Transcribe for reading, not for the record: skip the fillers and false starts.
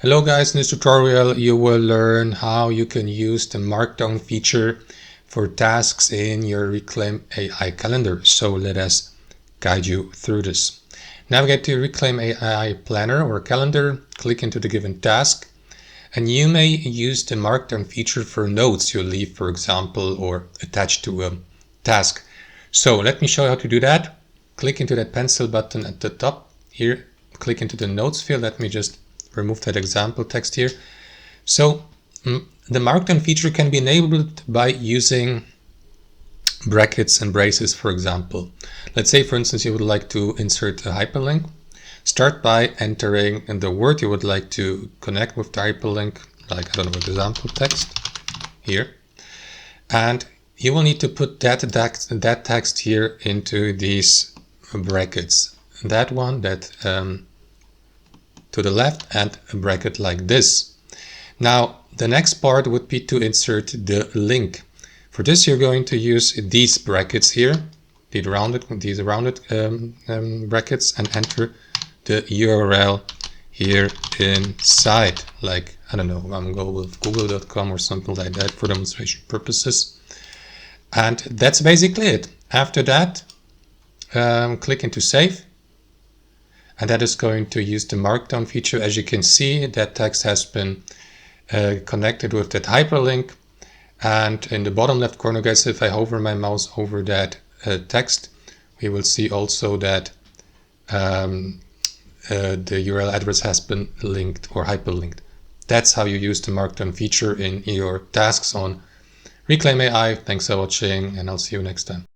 Hello guys, in this tutorial you will learn how you can use the Markdown feature for tasks in your Reclaim.ai calendar. So let us guide you through this. Navigate to Reclaim.ai planner or calendar, click into the given task, and you may use the Markdown feature for notes you leave, for example, or attach to a task. So let me show you how to do that. Click into that pencil button at the top here, click into the notes field. Let me just remove that example text here. So the Markdown feature can be enabled by using brackets and braces, for example. Let's say, for instance, you would like to insert a hyperlink. Start by entering the word you would like to connect with the hyperlink, like, I don't know, example text here. And you will need to put that text here into these brackets. That one, to the left, and a bracket like this. Now the next part would be to insert the link. For this you're going to use these brackets here, these rounded brackets, and enter the URL here inside, like, I don't know, I'm going to go with google.com or something like that for demonstration purposes. And that's basically it. After that, click into save. And that is going to use the Markdown feature. As you can see, that text has been connected with that hyperlink. And in the bottom left corner, guys, if I hover my mouse over that text, we will see also that the URL address has been linked or hyperlinked. That's how you use the Markdown feature in your tasks on Reclaim.ai. Thanks for watching, and I'll see you next time.